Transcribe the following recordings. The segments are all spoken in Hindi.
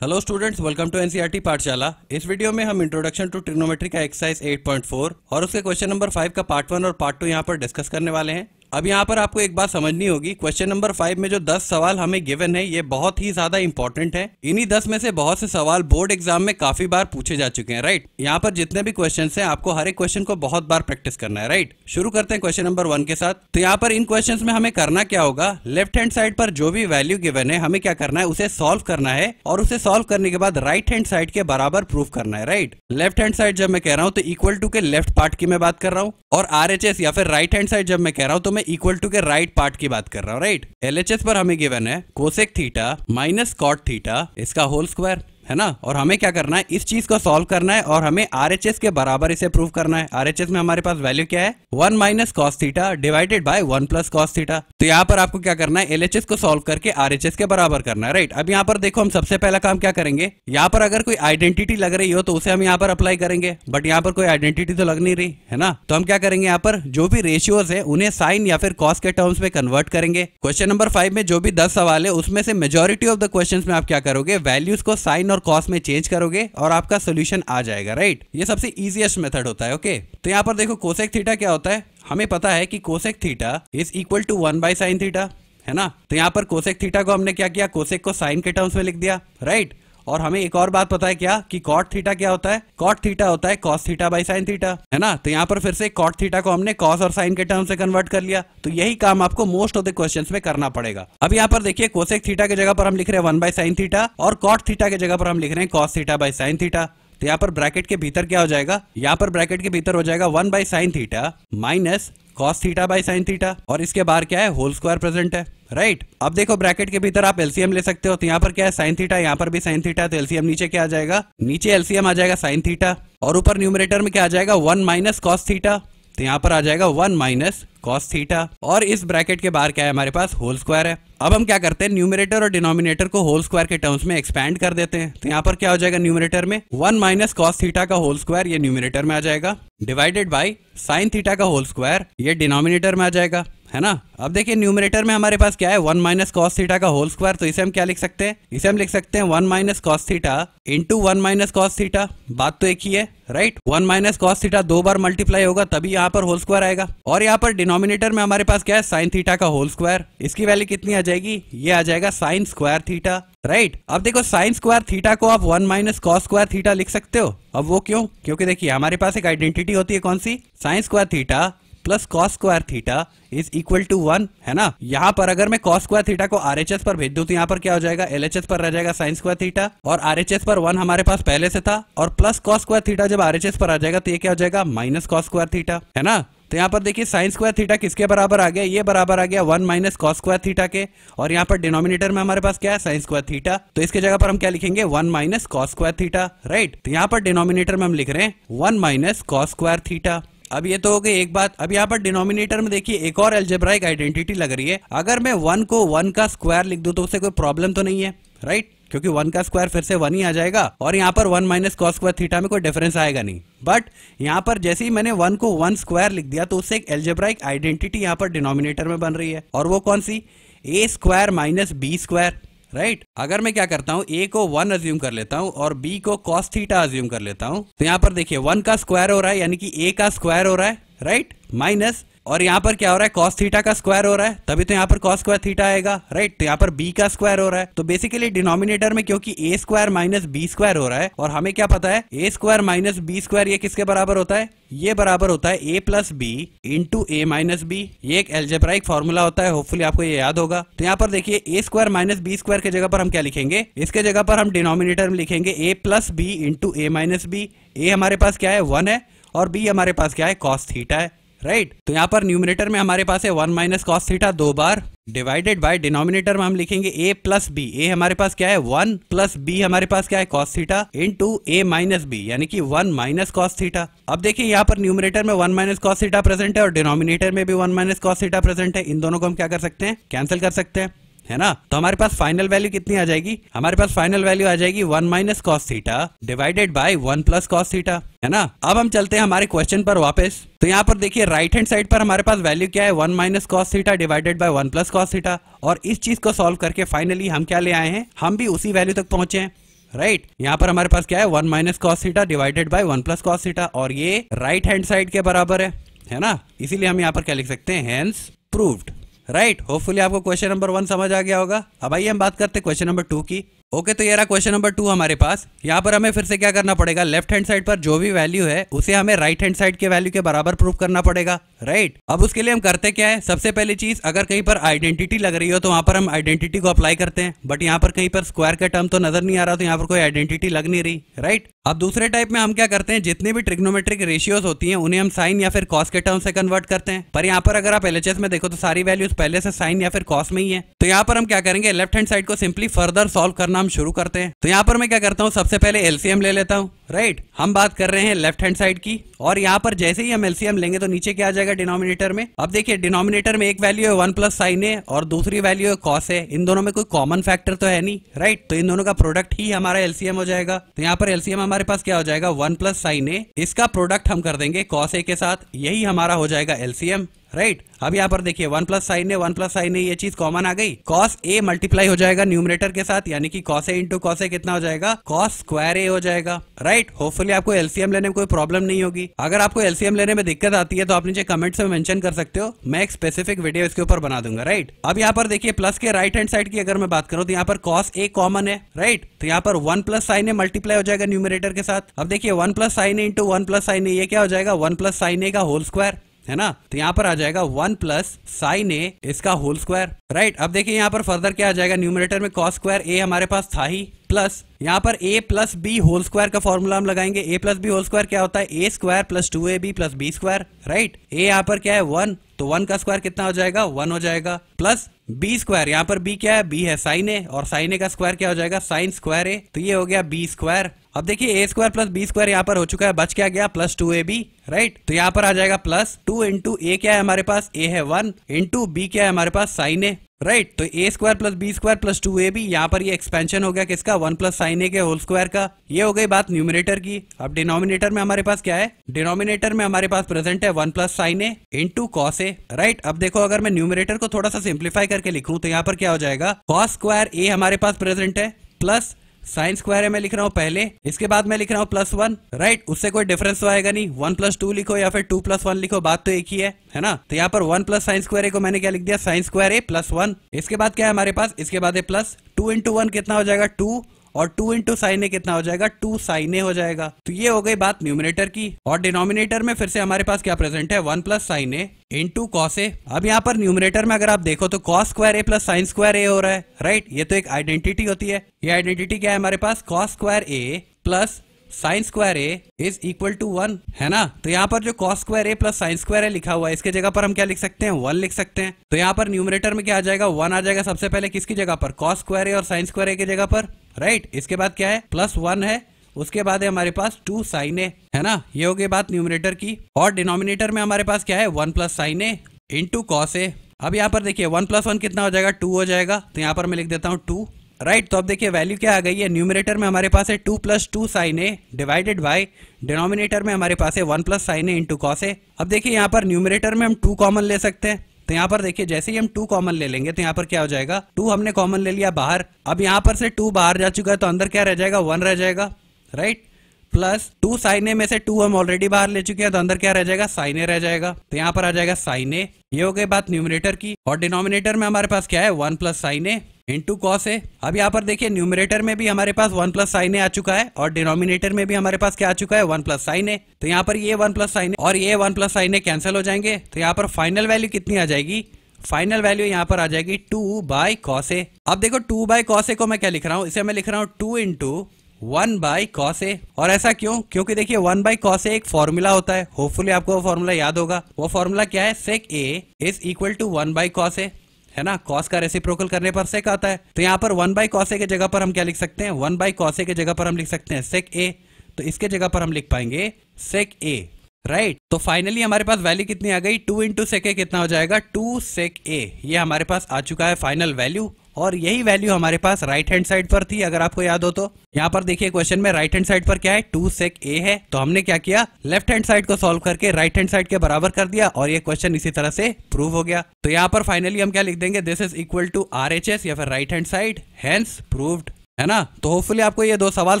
Hello students, welcome to NCERT Pathshala. इस वीडियो में हम इंट्रोडक्शन टू ट्रिग्नोमेट्री का एक्सरसाइज 8.4 और उसके क्वेश्चन नंबर 5 का पार्ट 1 और पार्ट 2 यहाँ पर डिस्कस करने वाले हैं। अब यहाँ पर आपको एक बात समझनी होगी, क्वेश्चन नंबर 5 में जो 10 सवाल हमें गिवन है ये बहुत ही ज्यादा इंपॉर्टेंट है। इन्हीं 10 में से बहुत से सवाल बोर्ड एग्जाम में काफी बार पूछे जा चुके हैं, राइट। यहाँ पर जितने भी क्वेश्चन हैं आपको हर एक क्वेश्चन को बहुत बार प्रैक्टिस करना है, राइट। शुरू करते हैं क्वेश्चन नंबर 1 के साथ। तो यहाँ पर इन क्वेश्चन में हमें करना क्या होगा, लेफ्ट हैंड साइड पर जो भी वैल्यू गिवन है हमें क्या करना है, उसे सॉल्व करना है और उसे सॉल्व करने के बाद राइट हैंड साइड के बराबर प्रूफ करना है, राइट। लेफ्ट हैंड साइड जब मैं कह रहा हूं तो इक्वल टू के लेफ्ट पार्ट की मैं बात कर रहा हूं, और आरएचएस या फिर राइट हैंड साइड जब मैं कह रहा हूं तो मैं इक्वल टू के राइट पार्ट की बात कर रहा हूं, राइट। एलएचएस पर हमें गिवन है cosec theta minus cot theta इसका होल स्क्वायर, है ना। और हमें क्या करना है, इस चीज को सॉल्व करना है और हमें आरएचएस के बराबर इसे प्रूव करना है। आरएचएस में हमारे पास वैल्यू क्या है, 1 minus cos theta divided by 1 plus cos theta. तो यहाँ पर आपको क्या करना है, एलएचएस को सॉल्व करके आरएचएस के बराबर करना है, राइट। अब यहाँ पर देखो, हम सबसे पहला काम क्या करेंगे, यहाँ पर अगर कोई आइडेंटिटी लग रही हो तो उसे हम यहाँ पर अप्लाई करेंगे, बट यहाँ पर कोई आइडेंटिटी तो लग नहीं रही है ना। तो हम क्या करेंगे, यहाँ पर जो भी रेशियोज है उन्हें साइन या फिर कॉस के टर्म्स में कन्वर्ट करेंगे। क्वेश्चन नंबर 5 में जो भी 10 सवाल है उसमें से मेजोरिटी ऑफ द क्वेश्चंस में आप क्या करोगे, वैल्यूज को साइन और कॉस में चेंज करोगे और आपका सोल्यूशन आ जाएगा, राइट। ये सबसे इजीएस्ट मेथड होता है, ओके। तो यहाँ पर देखो कोसेक थीटा क्या होता है, हमें पता है कि cosec theta is equal to 1 by sine theta, है ना। तो यहाँ पर कोसेक थीटा को हमने क्या किया, कोसेक को साइन के टर्म्स में लिख दिया, राइट। और हमें एक और बात पता है क्या, कि कॉट थीटा क्या होता है, कॉट थीटा होता है cos theta by sine theta, है ना। तो यहाँ पर फिर से कॉट थीटा को हमने कॉस और साइन के टर्म से कन्वर्ट कर लिया। तो यही काम आपको मोस्ट ऑफ द क्वेश्चंस में करना पड़ेगा। अब यहाँ पर देखिए, कोसेक थीटा की जगह पर हम लिख रहे हैं 1 बाई साइन थीटा और कॉट थीटा की जगह पर हम लिख रहे हैं cos theta by sine theta. तो यहाँ पर ब्रैकेट के भीतर क्या हो जाएगा, यहाँ पर ब्रैकेट के भीतर हो जाएगा 1 by sine theta minus cos theta by sine theta, और इसके बाहर क्या है, होल स्क्वायर प्रेजेंट है, राइट। अब देखो ब्रैकेट के भीतर आप एलसीएम ले सकते हो। तो यहाँ पर क्या है, साइन थीटा, यहाँ पर भी साइन थीटा, तो एलसीएम नीचे क्या आ जाएगा, नीचे एलसीएम आ जाएगा साइन थीटा, और ऊपर न्यूमरेटर में क्या आ जाएगा, 1 माइनस कॉस थीटा। तो यहाँ पर आ जाएगा 1 माइनस कॉस थीटा, और इस ब्रैकेट के बाहर क्या है, हमारे पास होल स्क्वायर है। अब हम क्या करते हैं, न्यूमरेटर और डिनोमिनेटर को होल स्क्वायर के टर्म्स में एक्सपैंड कर देते हैं। तो यहाँ पर क्या हो जाएगा, न्यूमरेटर में 1 माइनस कॉस थीटा का होल स्क्वायर, ये न्यूमरेटर में आ जाएगा, डिवाइडेड बाय साइन थीटा का होल स्क्वायर, ये डिनोमिनेटर में आ जाएगा, है ना। अब देखिए न्यूमरेटर में हमारे पास क्या है, 1 माइनस कॉस थीटा का होल स्क्वायर। तो इसे हम क्या लिख सकते हैं, इसे हम लिख सकते हैं 1 minus cos theta into 1 minus cos theta. बात तो एक ही है, राइट। 1 माइनस कॉस थीटा 2 बार मल्टीप्लाई होगा तभी यहाँ पर होल स्क्वायर आएगा। और यहाँ पर डिनोमिनेटर में हमारे पास क्या है, साइन थीटा का होल स्क्वायर। इसकी वैल्यू कितनी आ जाएगी, ये आ जाएगा साइन स्क्वायर थीटा, राइट। अब देखो साइन स्क्वायर थीटा को आप 1 माइनस कॉस स्क्वायर थीटा लिख सकते हो। अब वो क्यों, क्योंकि देखिए हमारे पास एक आइडेंटिटी होती है, कौन सी, sine square theta plus cos square theta is equal to 1, है ना। यहाँ पर अगर मैं कॉस स्क्वायर थीटा को आरएचएस पर भेज दूं तो यहाँ पर क्या हो जाएगा, एलएचएस पर रह जाएगा साइन स्क्वायर थीटा, और आरएचएस पर 1 हमारे पास पहले से था, और प्लस कॉस स्क्वायर थीटा जब आरएचएस पर आ जाएगा तो ये क्या हो जाएगा, माइनस कॉस स्क्वायर थीटा, है ना। तो यहाँ पर देखिए साइन स्क्वायर थीटा किसके बराबर आ गया, ये बराबर आ गया 1 माइनस कॉस स्क्वायर थीटा के, और यहाँ पर डिनोमिनेटर में हमारे पास क्या है, साइन स्क्वायर थीटा। तो इसके जगह पर हम क्या लिखेंगे, 1 minus cos square theta, right. तो यहाँ पर डिनोमिनेटर में हम लिख रहे हैं 1 माइनस कॉस स्क्वायर थीटा। अब ये तो हो गई एक बात। अब यहाँ पर डिनोमिनेटर में देखिए एक और अलजेब्राइक आइडेंटिटी लग रही है। अगर मैं 1 को 1 का स्क्वायर लिख दूं तो उससे कोई प्रॉब्लम तो नहीं है, राइट, क्योंकि 1 का स्क्वायर फिर से 1 ही आ जाएगा, और यहाँ पर 1 माइनस कॉस स्क्वायर थीटा में कोई डिफरेंस आएगा नहीं। बट यहाँ पर जैसे ही मैंने 1 को 1 स्क्वायर लिख दिया तो उससे एक अलजेब्राइक आइडेंटिटी यहाँ पर डिनोमिनेटर में बन रही है, और वो कौन सी, A square minus B square, right. अगर मैं क्या करता हूँ, ए को 1 अज्यूम कर लेता हूँ और बी को कॉस थीटा अज्यूम कर लेता हूँ, तो यहाँ पर देखिए 1 का स्क्वायर हो रहा है, यानी कि ए का स्क्वायर हो रहा है, राइट, माइनस, और यहाँ पर क्या हो रहा है, कॉस थीटा का स्क्वायर हो रहा है, तभी तो यहाँ पर कॉस स्क्वायर थीटा आएगा, राइट। तो यहाँ पर बी का स्क्वायर हो रहा है। तो बेसिकली डिनोमिनेटर में क्योंकि ए स्क्वायर माइनस बी स्क्वायर हो रहा है, और हमें क्या पता है, A square minus B square ये किसके बराबर होता है, ये बराबर होता है ए प्लस बी इंटू ए माइनस बी। ये एक एल्जेब्राइक फॉर्मूला होता है, होपफुली आपको ये याद होगा। तो यहाँ पर देखिए ए स्क्वायर माइनस बी स्क्वायर की जगह पर हम क्या लिखेंगे, इसके जगह पर हम डिनोमिनेटर में लिखेंगे ए प्लस बी इंटू ए माइनस बी। ए हमारे पास क्या है, 1 है, और बी हमारे पास क्या है, कॉस थीटा है, राइट। तो यहाँ पर न्यूमरेटर में हमारे पास है 1 minus cos theta 2 bar, divided by denominator में हम लिखेंगे ए प्लस बी। ए हमारे पास क्या है, 1 प्लस बी हमारे पास क्या है, कॉस थीटा, इनटू ए माइनस बी, यानी कि 1 माइनस कॉस थीटा। अब देखिए यहाँ पर न्यूमरेटर में 1 माइनस कॉस थीटा प्रेजेंट है और डिनोमिनेटर में भी 1 माइनस कॉस थीटा प्रेजेंट है। इन दोनों को हम क्या कर सकते हैं, कैंसिल कर सकते हैं, है ना। तो हमारे पास फाइनल वैल्यू कितनी आ जाएगी, हमारे पास फाइनल वैल्यू आ जाएगी 1 minus cos theta divided by 1 plus cos theta, है ना। अब हम चलते हैं हमारे क्वेश्चन पर वापस। तो यहाँ पर देखिए राइट हैंड साइड पर हमारे पास वैल्यू क्या है, 1 minus cos theta divided by 1 plus cos theta, और इस चीज को सॉल्व करके फाइनली हम क्या ले आए हैं, हम भी उसी वैल्यू तक पहुंचे हैं, राइट। यहाँ पर हमारे पास क्या है, 1 minus cos theta divided by 1 plus cos theta, और ये राइट हैंड साइड के बराबर है ना, इसीलिए हम यहाँ पर क्या लिख सकते हैं, हेंस प्रूव्ड। राइट, होपफुली आपको क्वेश्चन नंबर 1 समझ आ गया होगा। अब आइए हम बात करते हैं क्वेश्चन नंबर 2 की। ओके, तो ये रहा क्वेश्चन नंबर 2 हमारे पास। यहाँ पर हमें फिर से क्या करना पड़ेगा, लेफ्ट हैंड साइड पर जो भी वैल्यू है उसे हमें राइट हैंड साइड के वैल्यू के बराबर प्रूव करना पड़ेगा। राइट, अब उसके लिए हम करते क्या है, सबसे पहली चीज, अगर कहीं पर आइडेंटिटी लग रही हो तो वहां पर हम आइडेंटिटी को अप्लाई करते हैं, बट यहाँ पर कहीं पर स्क्वायर का टर्म तो नजर नहीं आ रहा, तो यहाँ पर कोई आइडेंटिटी लग नहीं रही। राइट, अब दूसरे टाइप में हम क्या करते हैं, जितनी भी ट्रिग्नोमेट्रिक रेशियोज होती हैं उन्हें हम साइन या फिर कॉस के टर्म से कन्वर्ट करते हैं। पर यहाँ पर अगर आप एलएचएस में देखो तो सारी वैल्यूज पहले से साइन या फिर कॉस में ही है। तो यहाँ पर हम क्या करेंगे, लेफ्ट हैंड साइड को सिंपली फर्दर सॉल्व करना हम शुरू करते हैं। तो यहाँ पर मैं क्या करता हूँ, सबसे पहले एलसीएम ले लेता हूँ। राइट, हम बात कर रहे हैं लेफ्ट हैंड साइड की, और यहाँ पर जैसे ही हम एलसीएम लेंगे तो नीचे क्या आ जाएगा, डिनोमिनेटर में। अब देखिए डिनोमिनेटर में एक वैल्यू है 1 प्लस साइन ए और दूसरी वैल्यू है कॉस है, इन दोनों में कोई कॉमन फैक्टर तो है नहीं। राइट, तो इन दोनों का प्रोडक्ट ही हमारा एलसीएम हो जाएगा। तो यहाँ पर एलसीएम हमारे पास क्या हो जाएगा, 1 प्लस साइन ए, इसका प्रोडक्ट हम कर देंगे कॉस ए के साथ, यही हमारा हो जाएगा एलसीएम। राइट, अब यहाँ पर देखिए 1 प्लस साइन ए 1 प्लस साइन ए, ये चीज कॉमन आ गई। कॉस ए मल्टीप्लाई हो जाएगा न्यूमरेटर के साथ, यानी कि कॉस ए इंटू कॉस ए कितना हो जाएगा, कॉस स्क्वायर ए हो जाएगा। राइट, होपफुली आपको एलसीएम लेने में कोई प्रॉब्लम नहीं होगी। अगर आपको एलसीएम लेने में दिक्कत आती है तो आप नीचे कमेंट्स में मेंशन कर सकते हो, मैं एक स्पेसिफिक वीडियो इसके ऊपर बना दूंगा। राइट, अब यहाँ पर देखिए प्लस के राइट हैंड साइड की अगर मैं बात करूं तो यहाँ पर कॉस ए कॉमन है। राइट, तो यहाँ पर 1 प्लस साइन ए मल्टीप्लाई हो जाएगा न्यूमरेटर के साथ। अब देखिए 1 plus sine A into 1 plus sine ए, ये क्या हो जाएगा, 1 प्लस साइन ए का होल स्क्वायर, है ना। तो यहाँ पर आ जाएगा 1 प्लस साइन ए इसका होल स्क्वायर। राइट, अब देखिए यहाँ पर फर्दर क्या आ जाएगा, न्यूमरेटर में कॉस स्क्वायर ए हमारे पास था ही, प्लस यहाँ पर a plus B whole square का फॉर्मूला हम लगाएंगे। a plus B whole square क्या होता है, A square plus 2ab plus B square. Right, a यहाँ पर क्या है 1, तो 1 का स्क्वायर कितना हो जाएगा, 1 हो जाएगा, प्लस बी स्क्वायर, यहाँ पर b क्या है, b है साइन ए, और साइन ए का स्क्वायर क्या हो जाएगा, साइन स्क्वायर ए, तो ये हो गया बी स्क्वायर। अब देखिए a square plus B square यहाँ पर हो चुका है, बच क्या गया, प्लस 2ab। राइट, तो यहाँ पर आ जाएगा प्लस 2 इंटू ए क्या है हमारे पास, a है 1, इंटू बी क्या है हमारे पास, साइन ए। राइट, तो A square plus B square plus 2ab, यहाँ पर ये एक्सपेंशन हो गया किसका, 1 प्लस साइन ए के होल स्क्वायर का। ये हो गई बात न्यूमरेटर की। अब डिनोमिनेटर में हमारे पास क्या है, डिनोमिनेटर में हमारे पास प्रेजेंट है 1 plus sine A into cos A. Right, अब देखो अगर मैं न्यूमरेटर को थोड़ा सा सिंप्लीफाई करके लिखूं तो यहाँ पर क्या हो जाएगा, कॉस स्क्वायर ए हमारे पास प्रेजेंट है, प्लस साइन स्क्वायर है मैं लिख रहा हूँ पहले, इसके बाद मैं लिख रहा हूँ प्लस 1। राइट, उससे कोई डिफरेंस तो आएगा नहीं, 1 प्लस 2 लिखो या फिर 2 प्लस 1 लिखो, बात तो एक ही है ना। तो यहाँ पर 1 प्लस साइन स्क्वायर ए को मैंने क्या लिख दिया, साइन स्क्वायर ए प्लस 1। इसके बाद क्या है हमारे पास, इसके बाद है प्लस 2 इंटू 1 कितना हो जाएगा, 2, और 2 इंटू साइन ए कितना हो जाएगा, 2 साइन ए हो जाएगा। तो ये हो गई बात न्यूमरेटर की। और डिनोमिनेटर में फिर से हमारे पास क्या प्रेजेंट है, 1 plus sine A into cos A. अब यहाँ पर न्यूमरेटर में अगर आप देखो तो cos square A plus sine square ए हो रहा है। राइट, ये तो एक आइडेंटिटी होती है। ये आइडेंटिटी क्या है हमारे पास, cos square A plus sine square A is equal to 1, है ना। तो यहाँ पर जो cos square A plus sine square A लिखा हुआ है, इसके जगह पर हम क्या लिख सकते हैं, 1 लिख सकते हैं। तो यहाँ पर न्यूमरेटर में क्या आ जाएगा, 1 आ जाएगा सबसे पहले, किसकी जगह पर, कॉस स्क्वायर ए और साइन स्क्वायर ए की जगह पर। राइट, इसके बाद क्या है, प्लस 1 है, उसके बाद है हमारे पास 2 साइन ए, है ना। ये हो गई बात न्यूमरेटर की। और डिनोमिनेटर में हमारे पास क्या है, 1 plus sine A into cos A. अब यहाँ पर देखिए 1 प्लस 1 कितना हो जाएगा, 2 हो जाएगा, तो यहाँ पर मैं लिख देता हूँ 2। राइट, तो अब देखिए वैल्यू क्या आ गई है, न्यूमरेटर में हमारे पास है 2 plus 2 sine A divided by denominator में हमारे पास है 1 plus sine A into cos A. अब देखिए यहाँ पर न्यूमरेटर में हम 2 कॉमन ले सकते हैं, तो यहाँ पर देखिए जैसे ही हम 2 कॉमन ले लेंगे तो यहाँ पर क्या हो जाएगा, 2 हमने कॉमन ले लिया बाहर। अब यहाँ पर से 2 बाहर जा चुका है तो अंदर क्या रह जाएगा, 1 रह जाएगा। राइट, प्लस 2 साइन ए में से 2 हम ऑलरेडी बाहर ले चुके हैं तो अंदर क्या रह जाएगा, साइन ए रह जाएगा। तो यहाँ पर आ जाएगा साइन ए। ये हो गई बात न्यूमरेटर की। और डिनोमिनेटर में हमारे पास क्या है, 1 plus sine A into cos A. अब यहाँ पर देखिए न्यूमरेटर में भी हमारे पास 1 प्लस साइन ए आ चुका है और डिनोमिनेटर में भी हमारे पास क्या आ चुका है, 1 प्लस साइन ए। तो यहाँ पर ये 1 प्लस साइन ए और ये 1 प्लस साइन ए कैंसिल हो जाएंगे, तो यहाँ पर फाइनल वैल्यू कितनी आ जाएगी, फाइनल वैल्यू यहाँ पर आ जाएगी 2 बाई कॉस ए। अब देखो 2 बाई कॉस ए को मैं क्या लिख रहा हूँ, इसे मैं लिख रहा हूँ 2 इंटू 1 बाई कॉस ए। और ऐसा क्यों, क्योंकि देखिए 1 बाई कॉस ए एक फॉर्मूला होता है, होपफुली आपको वो फॉर्मूला याद होगा। वो फॉर्मूला क्या है, sec A is equal to 1 by cos A, है ना। कॉस का रेसिप्रोकल करने पर सेक आता है, तो यहाँ पर 1 बाई कॉस ए के जगह पर हम क्या लिख सकते हैं, 1 बाई कॉस ए के जगह पर हम लिख सकते हैं सेक ए, तो इसके जगह पर हम लिख पाएंगे सेक ए। राइट, तो फाइनली हमारे पास वैल्यू कितनी आ गई, 2 इंटू सेक ए कितना हो जाएगा, 2 सेक ए। ये हमारे पास आ चुका है फाइनल वैल्यू, और यही वैल्यू हमारे पास राइट हैंड साइड पर थी, अगर आपको याद हो तो। यहाँ पर देखिए क्वेश्चन में राइट हैंड साइड पर क्या है, 2 सेक ए है, तो हमने क्या किया, लेफ्ट हैंड साइड को सॉल्व करके राइट हैंड साइड के बराबर कर दिया और ये क्वेश्चन इसी तरह से प्रूव हो गया। तो यहाँ पर फाइनली हम क्या लिख देंगे, this is equal to RHS या फिर right hand side, hence proved. है ना। तो होपफुली आपको ये 2 सवाल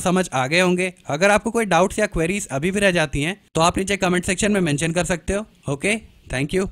समझ आ गए होंगे। अगर आपको कोई डाउट्स या क्वेरीज अभी भी रह जाती हैं तो आप नीचे कमेंट सेक्शन में मेंशन कर सकते हो। Okay, thank you.